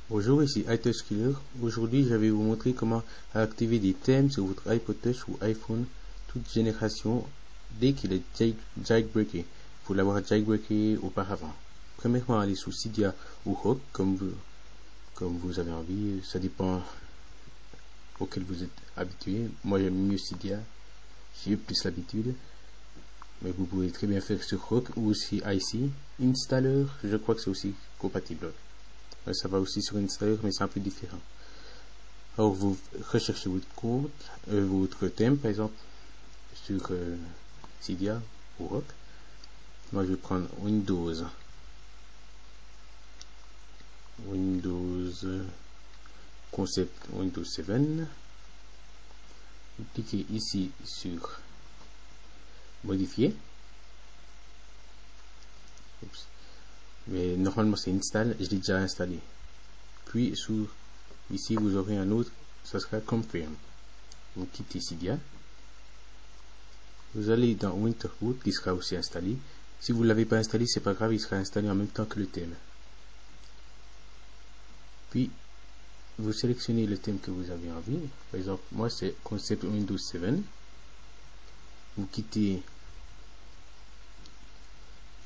Bonjour, ici iTouch Killer. Aujourd'hui, je vais vous montrer comment activer des thèmes sur votre iPod Touch ou iPhone toute génération dès qu'il est jailbreaké. Il faut l'avoir jailbreaké auparavant. Premièrement, allez sous Cydia ou Rock, comme vous avez envie. Ça dépend auquel vous êtes habitué. Moi, j'aime mieux Cydia. J'ai plus l'habitude. Mais vous pouvez très bien faire sur Rock ou aussi IC. Installer, je crois que c'est aussi compatible. Ça va aussi sur Installer, mais c'est un peu différent. Alors, vous recherchez votre compte, votre thème, par exemple, sur Cydia ou Rock. Moi, je vais prendre Windows Concept Windows 7. Vous cliquez ici sur Modifier. Oups. Mais normalement c'est install, je l'ai déjà installé. Puis ici vous aurez un autre, ça sera confirm. Vous quittez Cydia. Vous allez dans Winterboot qui sera aussi installé. Si vous ne l'avez pas installé, c'est pas grave, il sera installé en même temps que le thème. Puis vous sélectionnez le thème que vous avez envie. Par exemple, moi c'est Concept Windows 7. Vous quittez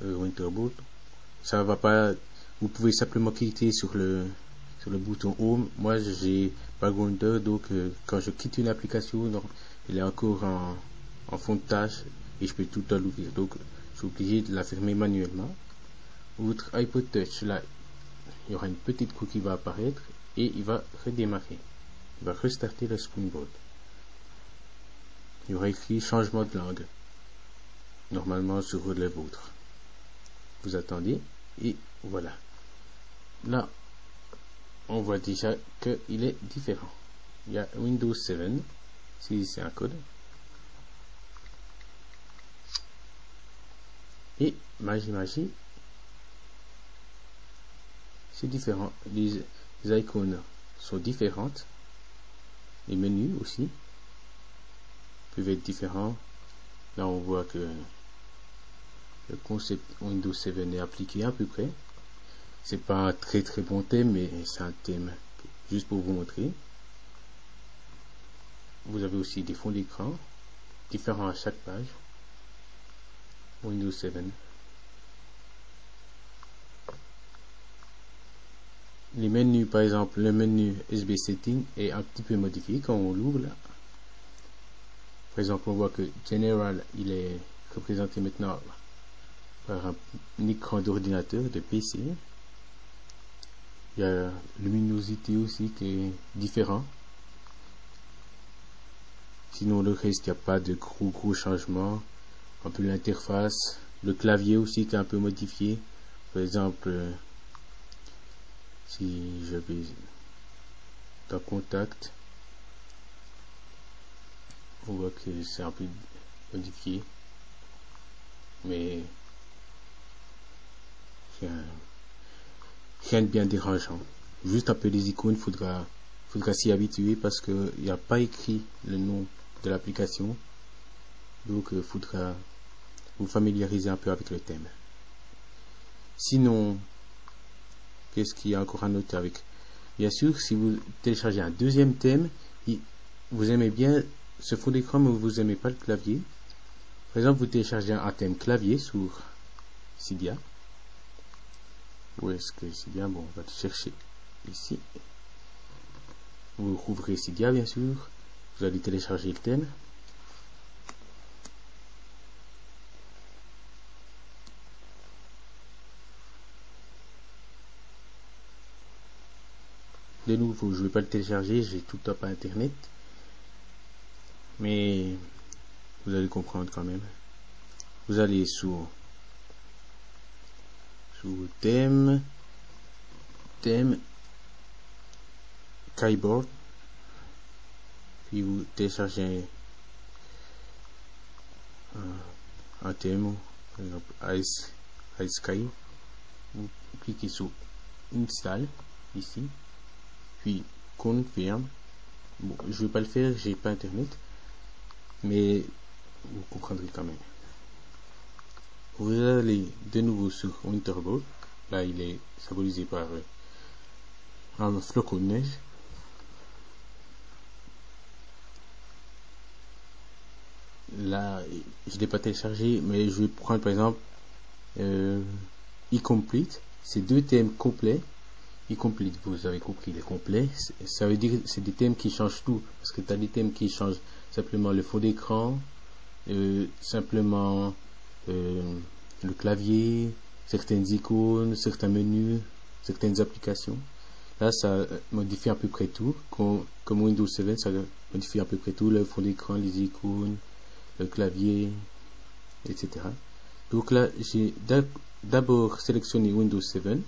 Winterboot. Ça va pas. Vous pouvez simplement cliquer sur le bouton Home. Moi j'ai Backgrounder, donc quand je quitte une application, il est encore en fond de tâche et je peux tout le temps l'ouvrir. Donc je suis obligé de la fermer manuellement. Votre iPod Touch, là, il y aura une petite croix qui va apparaître et il va redémarrer. Il va restarter le Springboard. Il y aura écrit changement de langue. Normalement sur le vôtre. Vous attendez et voilà. Là, on voit déjà qu'il est différent. Il y a Windows 7, c'est un code. Et magie, c'est différent. Les icônes sont différentes. Les menus aussi peuvent être différents. Là, on voit que le concept Windows 7 est appliqué à peu près. C'est pas un très bon thème, mais c'est un thème juste pour vous montrer. Vous avez aussi des fonds d'écran différents à chaque page. Windows 7. Les menus, par exemple, le menu SB Setting est un petit peu modifié quand on l'ouvre là. Par exemple, on voit que General, il est représenté maintenant par un écran d'ordinateur, de PC. Il y a la luminosité aussi qui est différent. Sinon, le reste, il n'y a pas de gros changements. Un peu l'interface. Le clavier aussi qui est un peu modifié. Par exemple, si je vais dans Contact, on voit que c'est un peu modifié. Mais rien de bien dérangeant. Juste un peu les icônes, faudra s'y habituer parce qu'il n'y a pas écrit le nom de l'application. Donc il faudra vous familiariser un peu avec le thème. Sinon, qu'est-ce qu'il y a encore à noter avec? Bien sûr, si vous téléchargez un deuxième thème, vous aimez bien ce fond d'écran mais vous n'aimez pas le clavier. Par exemple, vous téléchargez un thème clavier sur Cydia. Où est-ce que Cydia? Bon, on va le chercher ici. Vous rouvrez Cydia, bien sûr. Vous allez télécharger le thème. De nouveau, je ne vais pas le télécharger, j'ai tout le temps pas internet. Mais vous allez comprendre quand même. Vous allez sous thème, keyboard, puis vous téléchargez un thème, par exemple Ice Sky. Vous cliquez sur Install ici, puis Confirm. Bon, je vais pas le faire, j'ai pas internet, mais vous comprendrez quand même. Vous allez de nouveau sur Winterboard. Là, il est symbolisé par un flocon de neige. Là, je ne l'ai pas téléchargé, mais je vais prendre par exemple e-complete. C'est deux thèmes complets. E-complete, vous avez compris, les complets. Ça veut dire que c'est des thèmes qui changent tout. Parce que tu as des thèmes qui changent simplement le fond d'écran, simplement le clavier, certaines icônes, certains menus, certaines applications. Là, ça modifie à peu près tout. Comme Windows 7, ça modifie à peu près tout, le fond d'écran, les icônes, le clavier, etc. Donc là, j'ai d'abord sélectionné Windows 7,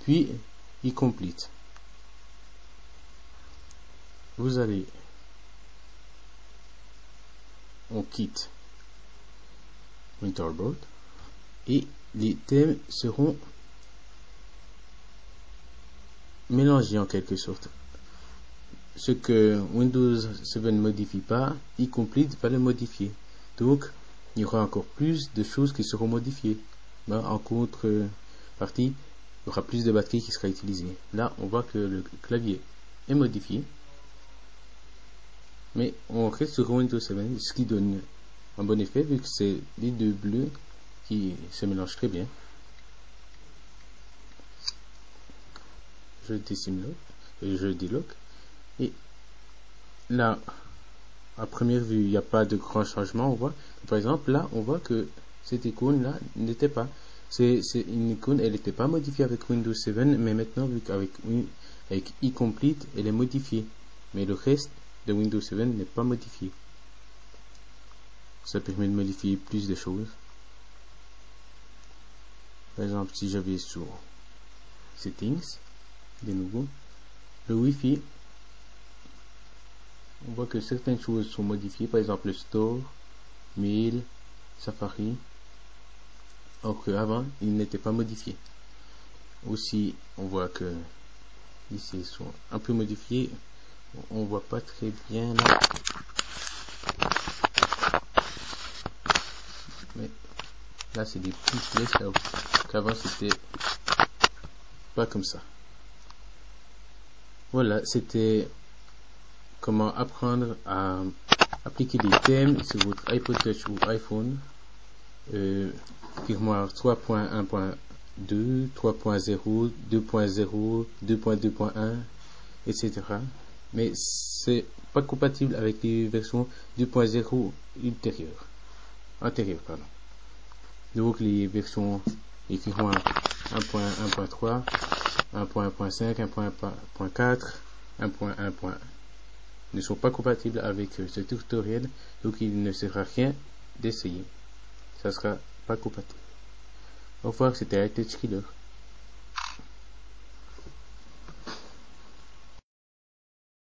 puis e-complete. On quitte Winterboard et les thèmes seront mélangés en quelque sorte. Ce que Windows 7 ne modifie pas, e-complete va le modifier. Donc, il y aura encore plus de choses qui seront modifiées. En contrepartie, il y aura plus de batterie qui sera utilisée. Là, on voit que le clavier est modifié. Mais on reste sur Windows 7, ce qui donne un bon effet, vu que c'est les deux bleus qui se mélangent très bien. Je désimlock et je délock. Et là, à première vue, il n'y a pas de grand changement. On voit, par exemple, là, on voit que cette icône-là n'était pas. C'est une icône, elle n'était pas modifiée avec Windows 7, mais maintenant, vu qu'avec e-complete, elle est modifiée. Mais le reste de Windows 7 n'est pas modifié. Ça permet de modifier plus de choses. Par exemple, si j'avais sur Settings, de nouveau, le Wi-Fi, on voit que certaines choses sont modifiées, par exemple le Store, Mail, Safari, alors qu'avant, il n'était pas modifié. Aussi, on voit que ici, ils sont un peu modifiés. On voit pas très bien là. Mais là, c'est des petites flèches là qu'avant, c'était pas comme ça. Voilà, c'était comment apprendre à appliquer des thèmes sur votre iPod Touch ou iPhone. Firmware 3.1.2, 3.0, 2.0, 2.2.1, etc. Mais c'est pas compatible avec les versions 2.0 antérieures. Donc les versions firmware 1.1.3, 1.1.5, 1.1.4, 1.1.1 ne sont pas compatibles avec ce tutoriel, donc il ne sert à rien d'essayer. Ça sera pas compatible. Au revoir, c'était iTouch Killer.